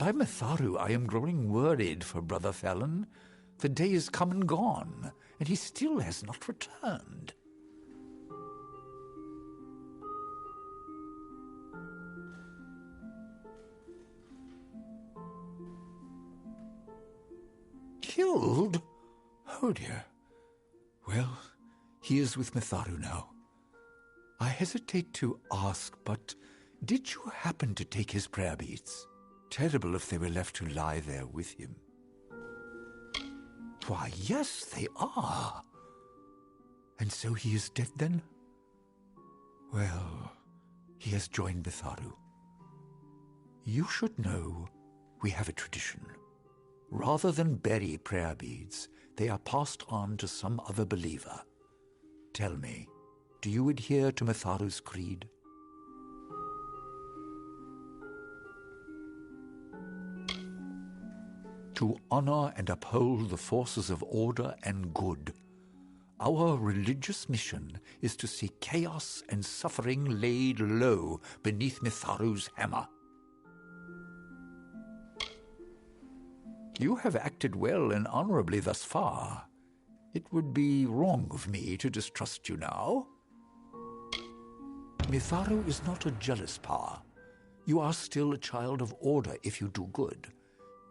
By Matharu, I am growing worried for Brother Fallon. The day is come and gone, and he still has not returned. Killed? Oh dear. Well, he is with Matharu now. I hesitate to ask, but did you happen to take his prayer beads? Terrible if they were left to lie there with him. Why, yes, they are. And so he is dead then? Well, he has joined Matharu. You should know we have a tradition. Rather than bury prayer beads, they are passed on to some other believer. Tell me, do you adhere to Matharu's creed? To honor and uphold the forces of order and good, Our religious mission is to see chaos and suffering laid low beneath Mitharu's hammer. You have acted well and honorably thus far. It would be wrong of me to distrust you now. Mitharu is not a jealous power. You are still a child of order if you do good.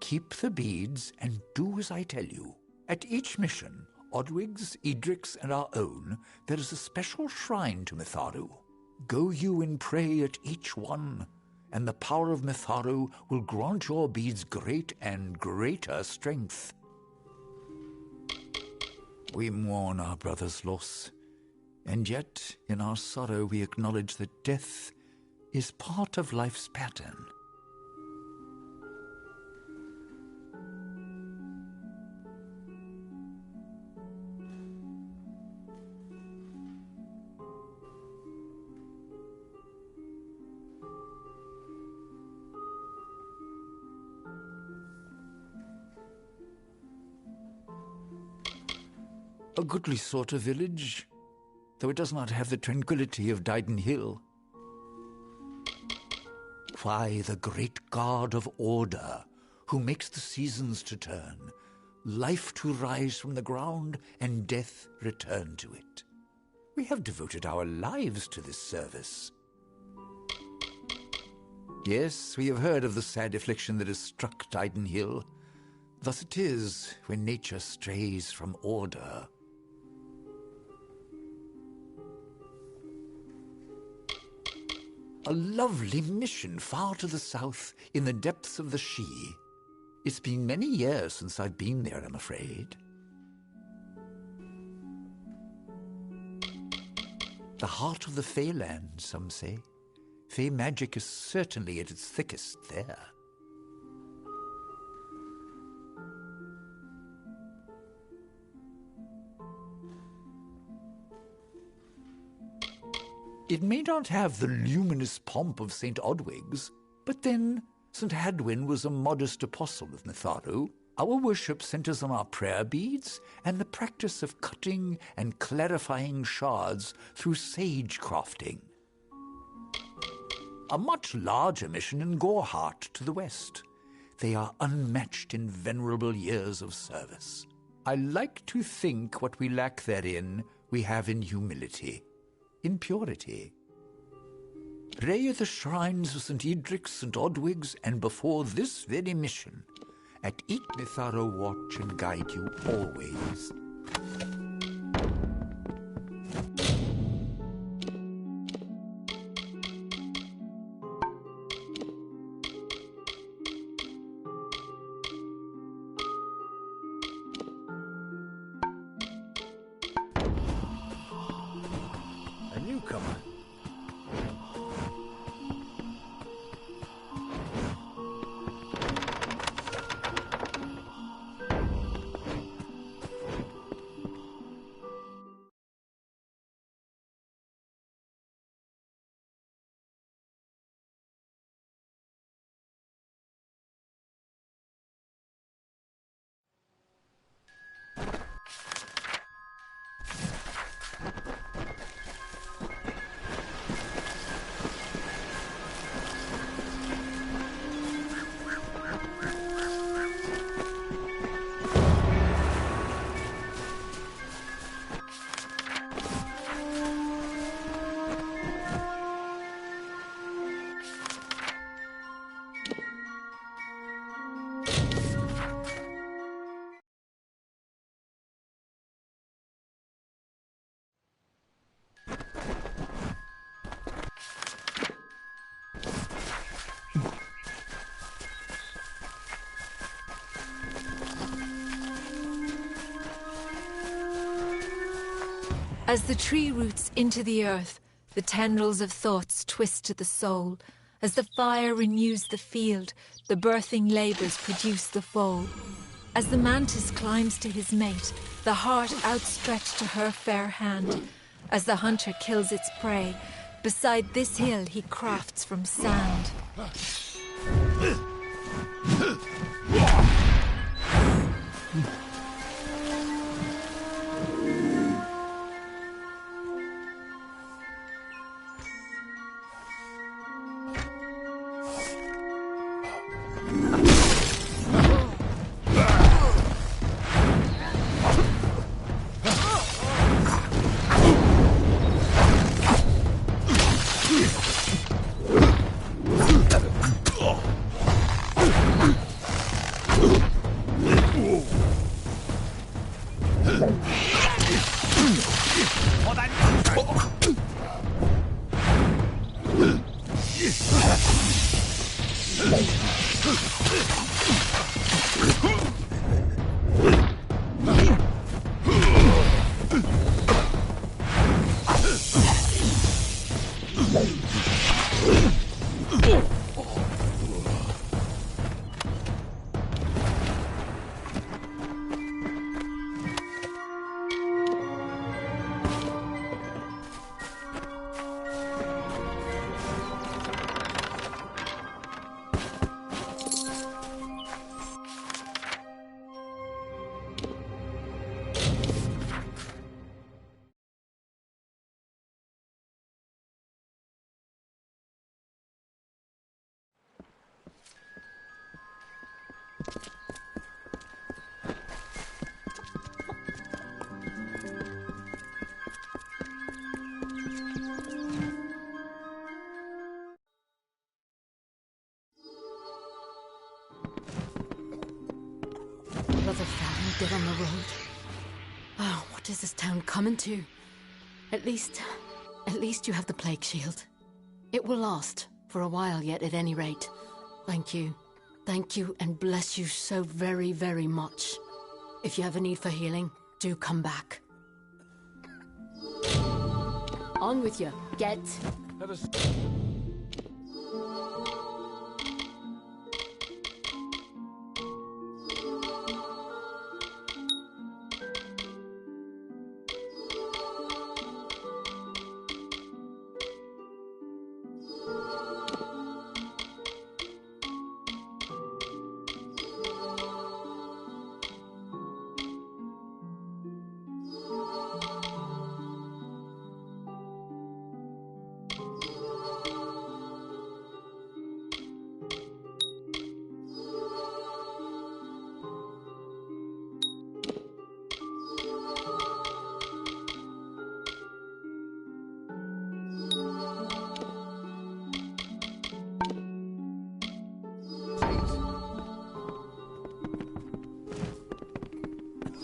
Keep the beads and do as I tell you. At each mission, Odwig's, Edric's, and our own, there is a special shrine to Mitharu. Go you and pray at each one, and the power of Mitharu will grant your beads great and greater strength. We mourn our brother's loss, and yet in our sorrow we acknowledge that death is part of life's pattern. A goodly sort of village, though it does not have the tranquility of Dyden Hill. Why, the great God of order, who makes the seasons to turn, life to rise from the ground, and death return to it. We have devoted our lives to this service. Yes, we have heard of the sad affliction that has struck Dyden Hill. Thus it is when nature strays from order. A lovely mission far to the south, in the depths of the Shee. It's been many years since I've been there, I'm afraid. The heart of the Feyland, some say. Fey magic is certainly at its thickest there. It may not have the luminous pomp of St. Odwig's, but then St. Hadwin was a modest apostle of Mitharu. Our worship centers on our prayer beads and the practice of cutting and clarifying shards through sage crafting. A much larger mission in Gorehart to the west. They are unmatched in venerable years of service. I like to think what we lack therein we have in humility. In purity. Pray at the shrines of St. Edric's, St. Odwig's, and before this very mission. At each Mitharu watch and guide you always. A newcomer. As the tree roots into the earth, the tendrils of thoughts twist to the soul. As the fire renews the field, the birthing labours produce the foal. As the mantis climbs to his mate, the heart outstretched to her fair hand. As the hunter kills its prey, beside this hill he crafts from sand. For that contract! Brother Fallon dead on the road. Oh, what is this town coming to? At least you have the plague shield. It will last, for a while yet at any rate. Thank you. Thank you and bless you so very, very much. If you have a need for healing, do come back. On with you. Get. Let us...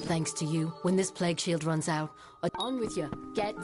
Thanks to you, when this plague shield runs out, on with you. Get.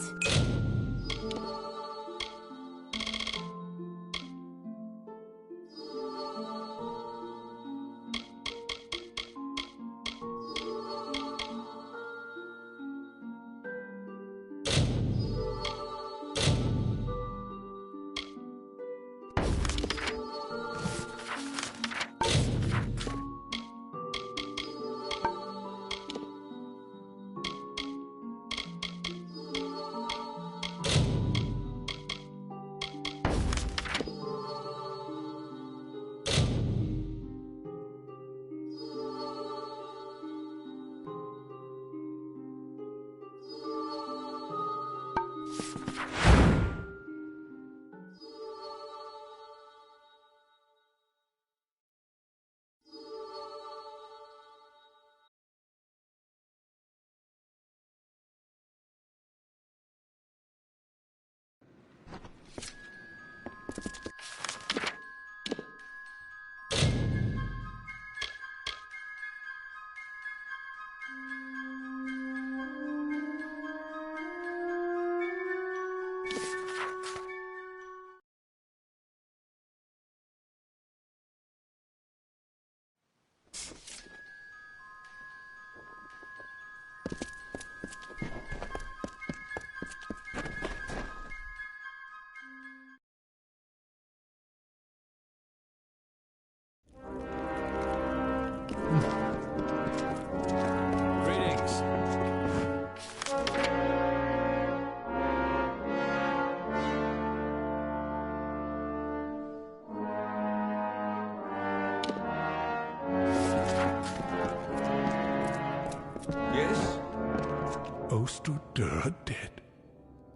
Oster dead.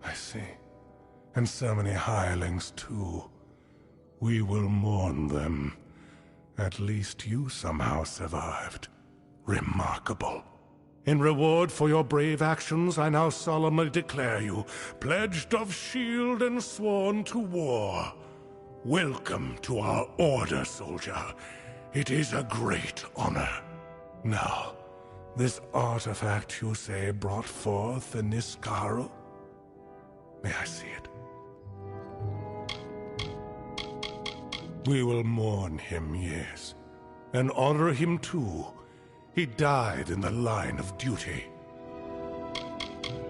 I see. And so many hirelings too. We will mourn them. At least you somehow survived. Remarkable. In reward for your brave actions, I now solemnly declare you pledged of shield and sworn to war. Welcome to our order, soldier. It is a great honor. Now, This artifact, you say, brought forth the Niskaru? May I see it? We will mourn him, yes. And honor him too. He died in the line of duty.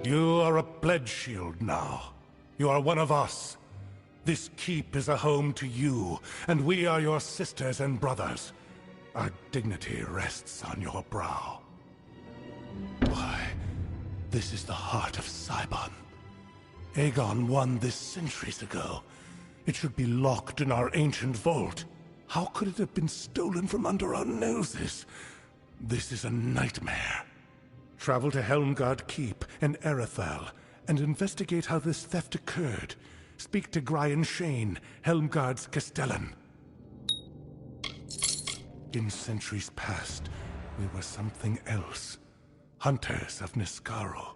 You are a pledge shield now. You are one of us. This keep is a home to you, and we are your sisters and brothers. Our dignity rests on your brow. Why, this is the heart of Cybon. Aegon won this centuries ago. It should be locked in our ancient vault. How could it have been stolen from under our noses? This is a nightmare. Travel to Helmgard Keep and Erethal, and investigate how this theft occurred. Speak to Brian Shane, Helmgard's Castellan. In centuries past, we were something else. Hunters of Niskaru.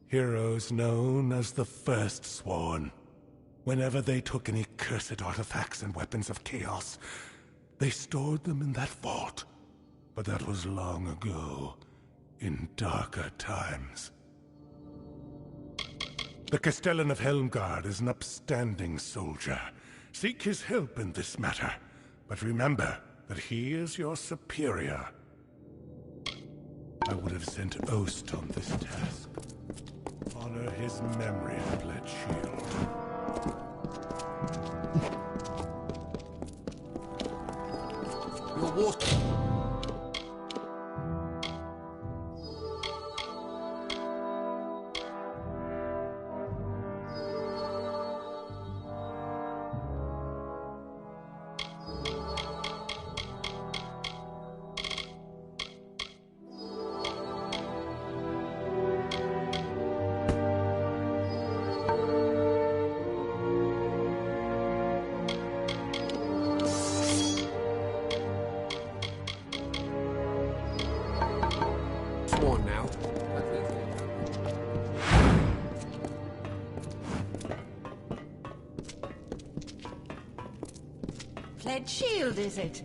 Heroes known as the First Sworn. Whenever they took any cursed artifacts and weapons of chaos, they stored them in that vault. But that was long ago, in darker times. The Castellan of Helmgard is an upstanding soldier. Seek his help in this matter, but remember that he is your superior. I would have sent Ost on this task. Honor his memory, Pledge Shield. Your water. Sworn now. Pledge shield, is it?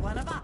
One of us.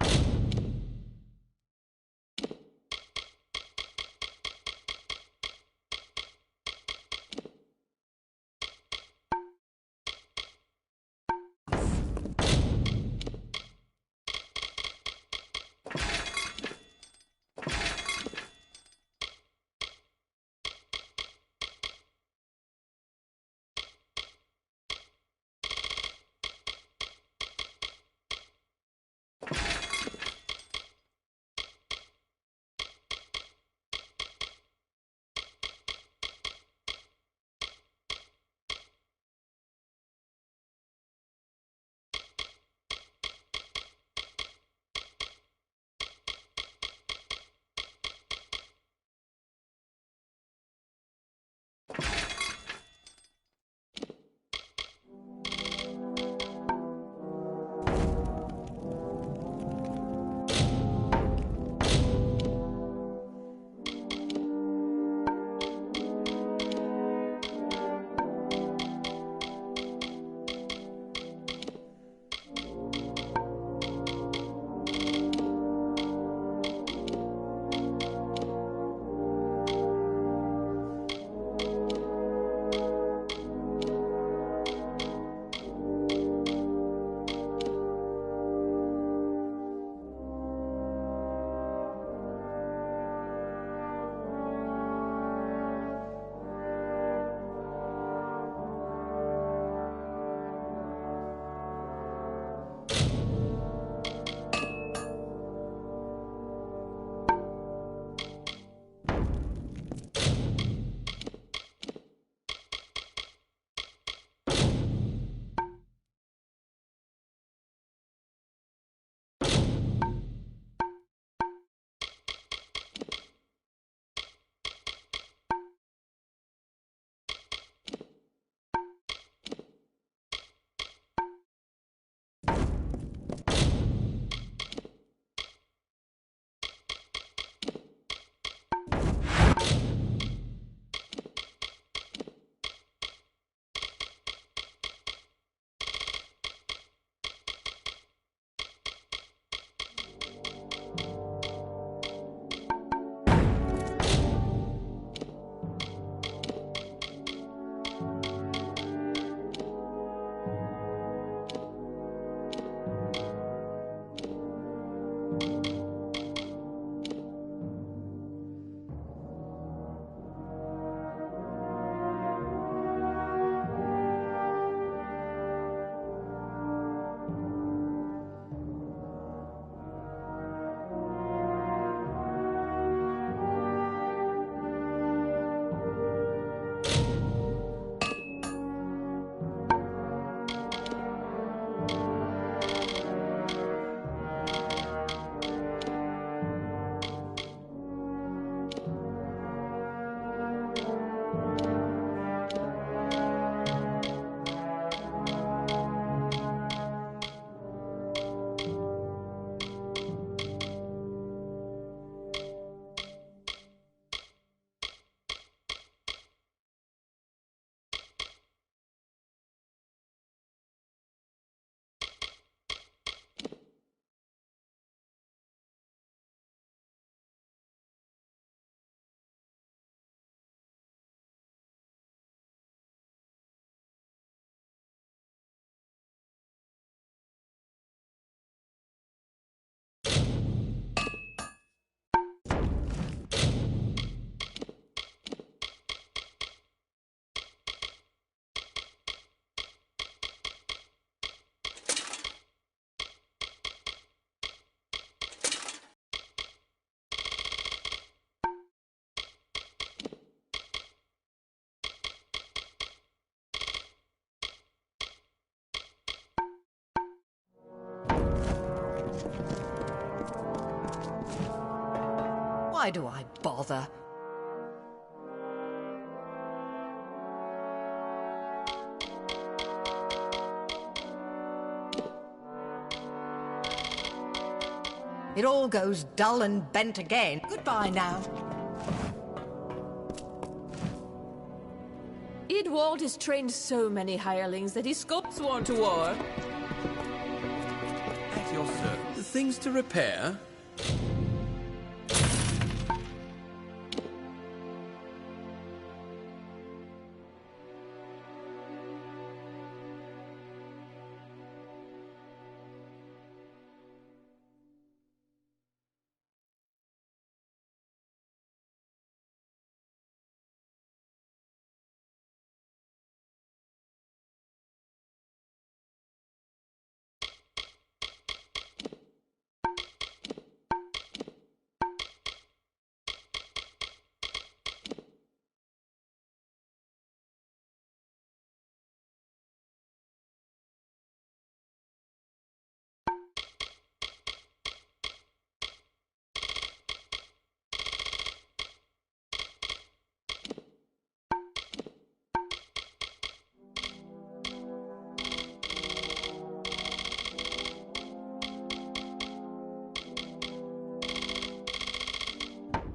Why do I bother? It all goes dull and bent again. Goodbye now. Edward has trained so many hirelings that his scope's sworn to war. At your service. Things to repair?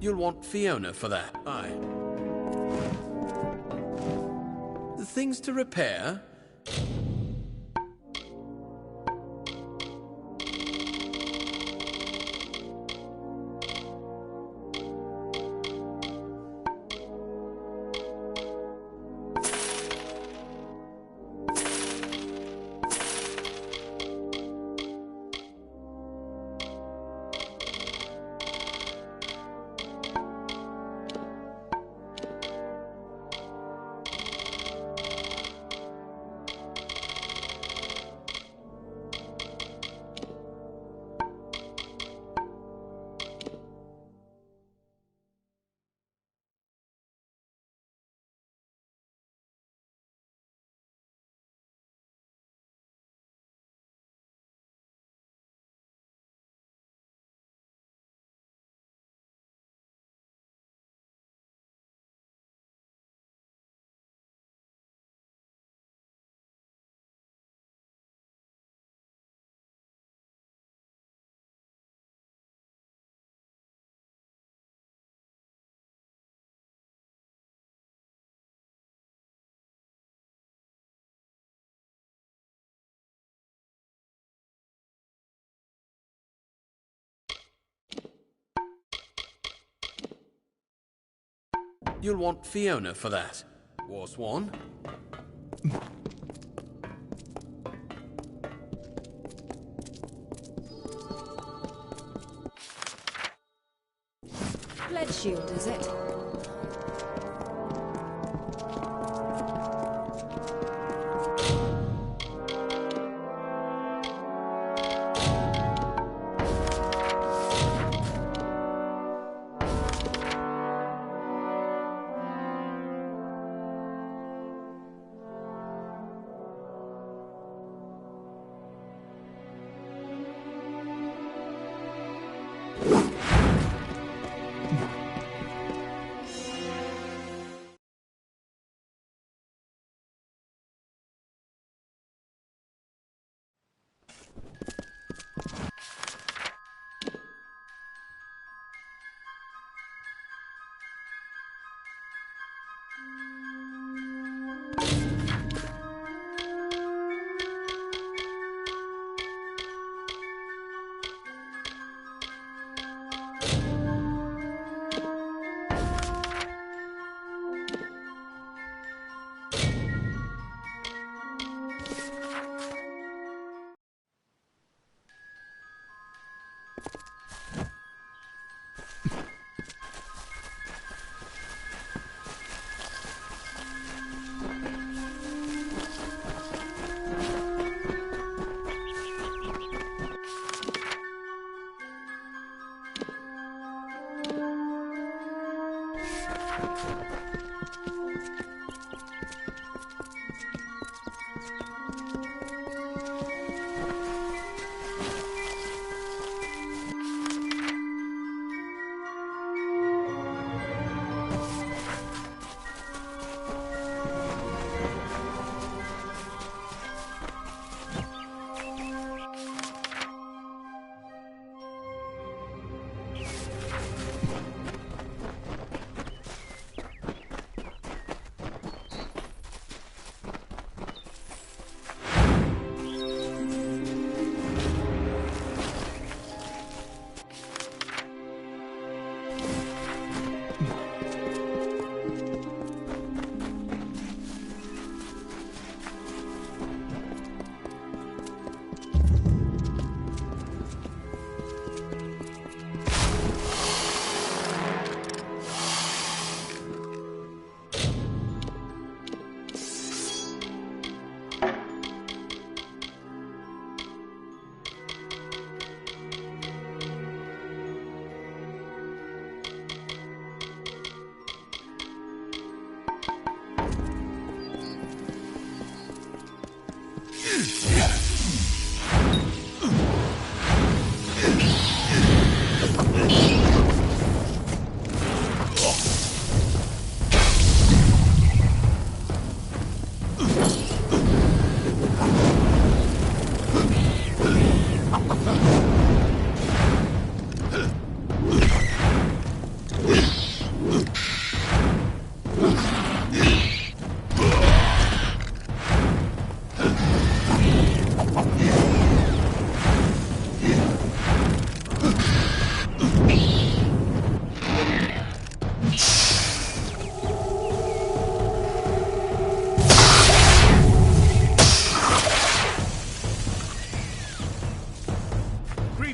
You'll want Fiona for that. Aye. Things to repair? You'll want Fiona for that. War Swan. Lead shield, is it?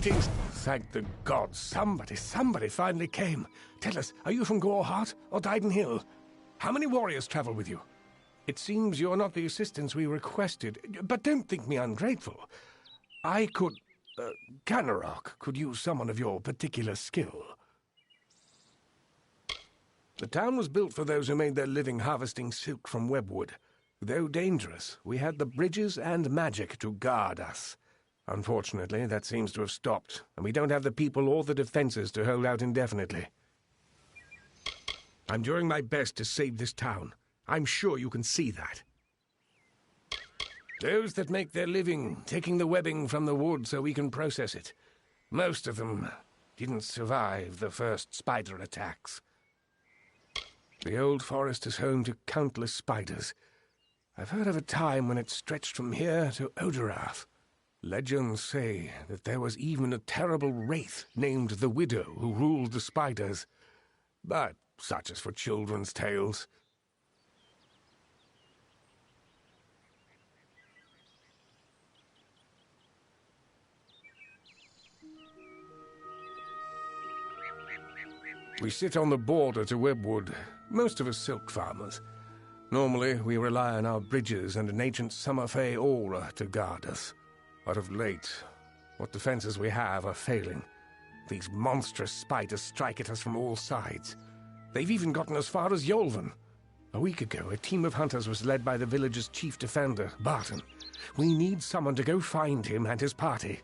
Greetings! Thank the gods, somebody finally came. Tell us, are you from Gorehart or Dyden Hill? How many warriors travel with you? It seems you're not the assistance we requested, but don't think me ungrateful. Ganarok could use someone of your particular skill. The town was built for those who made their living harvesting silk from webwood. Though dangerous, we had the bridges and magic to guard us. Unfortunately, that seems to have stopped, and we don't have the people or the defenses to hold out indefinitely. I'm doing my best to save this town. I'm sure you can see that. Those that make their living taking the webbing from the wood so we can process it. Most of them didn't survive the first spider attacks. The old forest is home to countless spiders. I've heard of a time when it stretched from here to Oderath. Legends say that there was even a terrible wraith named the Widow who ruled the spiders. But such is for children's tales. We sit on the border to Webwood, most of us silk farmers. Normally, we rely on our bridges and an ancient Summerfey aura to guard us. But of late, what defenses we have are failing. These monstrous spiders strike at us from all sides. They've even gotten as far as Yolvan. A week ago, a team of hunters was led by the village's chief defender, Barton. We need someone to go find him and his party.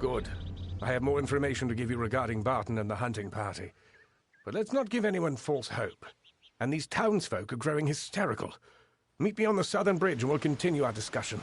Good. I have more information to give you regarding Barton and the hunting party. But let's not give anyone false hope. And these townsfolk are growing hysterical. Meet me on the southern bridge and we'll continue our discussion.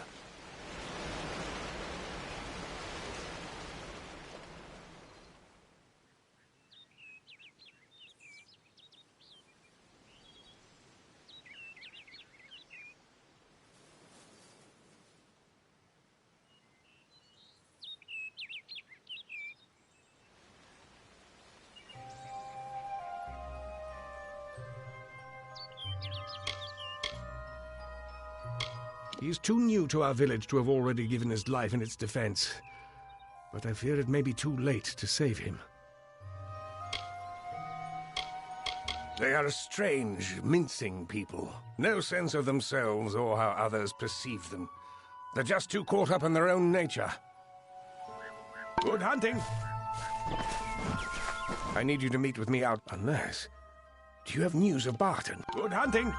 He's too new to our village to have already given his life in its defense. But I fear it may be too late to save him. They are a strange, mincing people. No sense of themselves or how others perceive them. They're just too caught up in their own nature. Good hunting! I need you to meet with me out unless... Do you have news of Barton? Good hunting!